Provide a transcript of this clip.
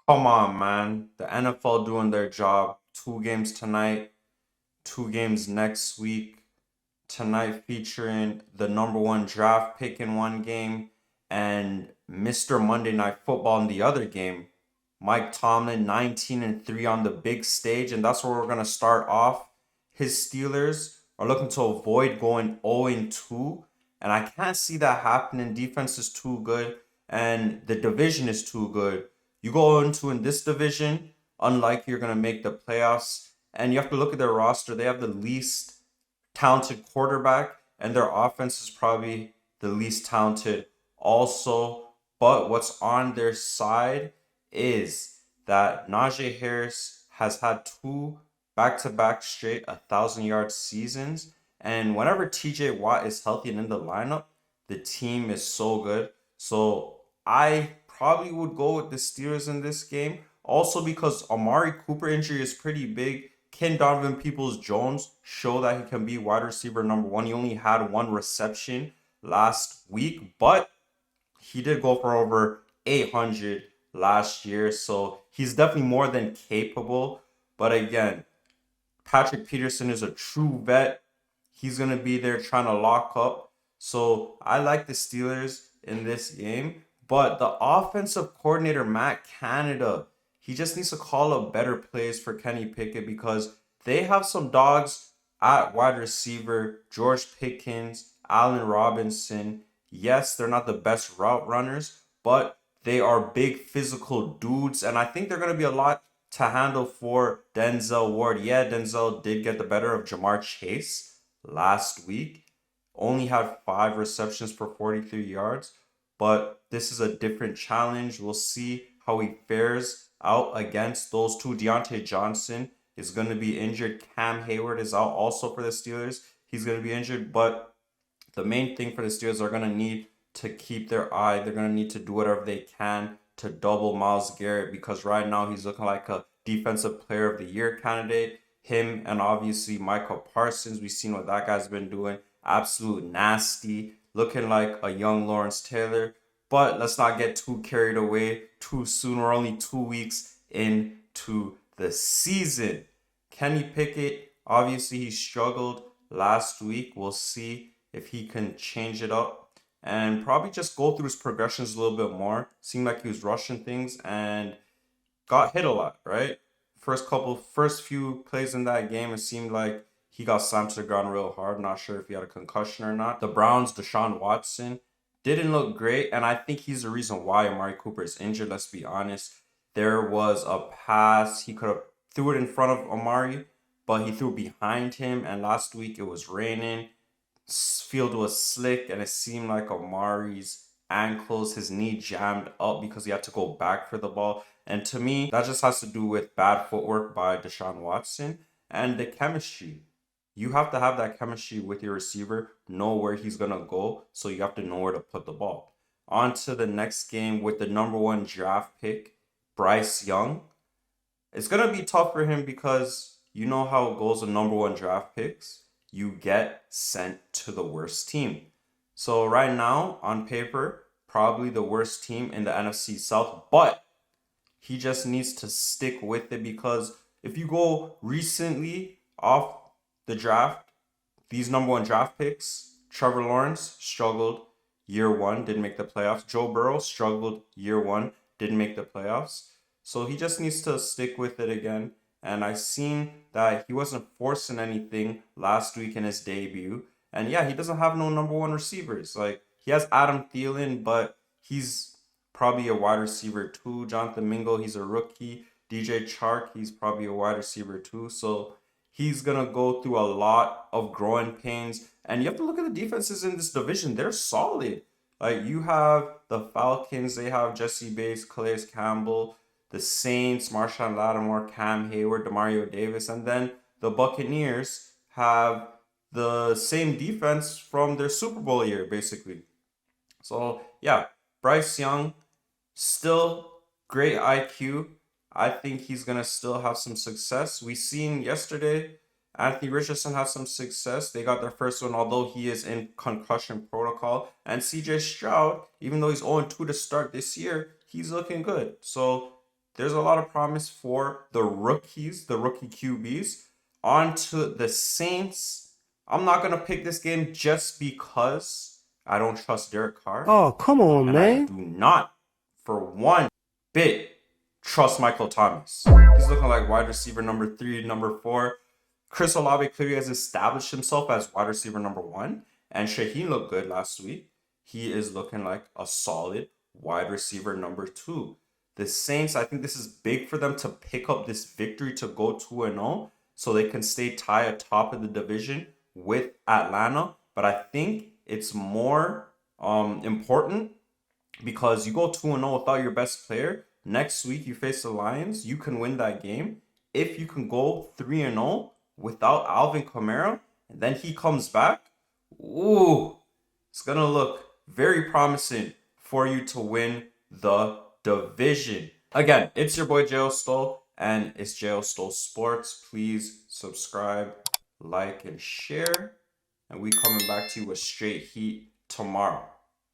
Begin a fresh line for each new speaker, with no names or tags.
Come on, man. The NFL doing their job. 2 games tonight, 2 games next week. Tonight featuring the number one draft pick in one game and Mr. Monday Night Football in the other game. Mike Tomlin 19-3 on the big stage, and that's where we're gonna start off. His Steelers are looking to avoid going 0-2, and I can't see that happening. Defense is too good, and the division is too good. You go into in this division, unlikely you're gonna make the playoffs, and you have to look at their roster. They have the least talented quarterback, and their offense is probably the least talented also. But what's on their side is that Najee Harris has had two back-to-back straight 1,000 yard seasons, and whenever TJ Watt is healthy and in the lineup, the team is so good. So I probably would go with the Steelers in this game. Also because Amari Cooper injury is pretty big. Can Donovan Peoples Jones show that he can be wide receiver number one? He only had one reception last week, but he did go for over 800 last year, so he's definitely more than capable. But again, Patrick Peterson is a true vet. He's going to be there trying to lock up. So I like the Steelers in this game. But the offensive coordinator, Matt Canada, he just needs to call up better plays for Kenny Pickett because they have some dogs at wide receiver. George Pickens, Allen Robinson. Yes, they're not the best route runners, but they are big physical dudes. And I think they're going to be a lot to handle for Denzel Ward. Yeah, Denzel did get the better of Jamar Chase last week. Only had 5 receptions for 43 yards, but this is a different challenge. We'll see how he fares out against those two. Deontay Johnson is going to be injured. Cam Hayward is out also for the Steelers. He's going to be injured, but the main thing for the Steelers are going to need to keep their eye. They're going to need to do whatever they can to double Myles Garrett because right now he's looking like a defensive player of the year candidate. Him and obviously Michael Parsons. We've seen what that guy's been doing. Absolute nasty. Looking like a young Lawrence Taylor. But let's not get too carried away too soon. We're only 2 weeks into the season. Kenny Pickett, obviously he struggled last week. We'll see if he can change it up and probably just go through his progressions a little bit more. Seemed like he was rushing things and got hit a lot, right? First few plays in that game, it seemed like he got slammed to the ground real hard. Not sure if he had a concussion or not. The Browns, Deshaun Watson, didn't look great, and I think he's the reason why Amari Cooper is injured. Let's be honest. There was a pass he could have threw it in front of Amari, but he threw behind him. And last week it was raining. Field was slick, and it seemed like Amari's ankles, his knee jammed up because he had to go back for the ball. And to me, that just has to do with bad footwork by Deshaun Watson and the chemistry. You have to have that chemistry with your receiver, know where he's going to go, so you have to know where to put the ball. On to the next game with the number one draft pick, Bryce Young. It's going to be tough for him because you know how it goes with number one draft picks. You get sent to the worst team. So right now, on paper, probably the worst team in the NFC South, but he just needs to stick with it because if you go recently off the draft, these number one draft picks, Trevor Lawrence struggled year one, didn't make the playoffs. Joe Burrow struggled year one, didn't make the playoffs. So he just needs to stick with it again. And I seen that he wasn't forcing anything last week in his debut. And yeah, he doesn't have no number one receivers. Like he has Adam Thielen, but he's probably a wide receiver too. Jonathan Mingo, he's a rookie. DJ Chark, he's probably a wide receiver too. So he's gonna go through a lot of growing pains. And you have to look at the defenses in this division. They're solid. Like you have the Falcons, they have Jesse Bates, Calais Campbell, the Saints, Marshawn Lattimore, Cam Hayward, Demario Davis, and then the Buccaneers have the same defense from their Super Bowl year, basically. So yeah, Bryce Young, still great IQ. I think he's gonna still have some success. We seen yesterday Anthony Richardson had some success. They got their first one, although he is in concussion protocol. And CJ Stroud, even though he's 0-2 to start this year, he's looking good. So there's a lot of promise for the rookies, the rookie QBs. On to the Saints. I'm not going to pick this game just because I don't trust Derek Carr.
Oh, come on,
And I
man.
do not, for one bit, trust Michael Thomas. He's looking like wide receiver number 3, number 4. Chris Olave clearly has established himself as wide receiver number 1. And Shaheen looked good last week. He is looking like a solid wide receiver number 2. The Saints, I think this is big for them to pick up this victory to go 2-0 so they can stay tied atop of the division with Atlanta. But I think it's more important because you go 2-0 without your best player. Next week you face the Lions. You can win that game. If you can go 3-0 without Alvin Kamara, and then he comes back, ooh, it's going to look very promising for you to win the division. Again, it's your boy Jayo Sto, and it's Jayo Sto Sports. Please subscribe, like, and share. And we coming back to you with straight heat tomorrow.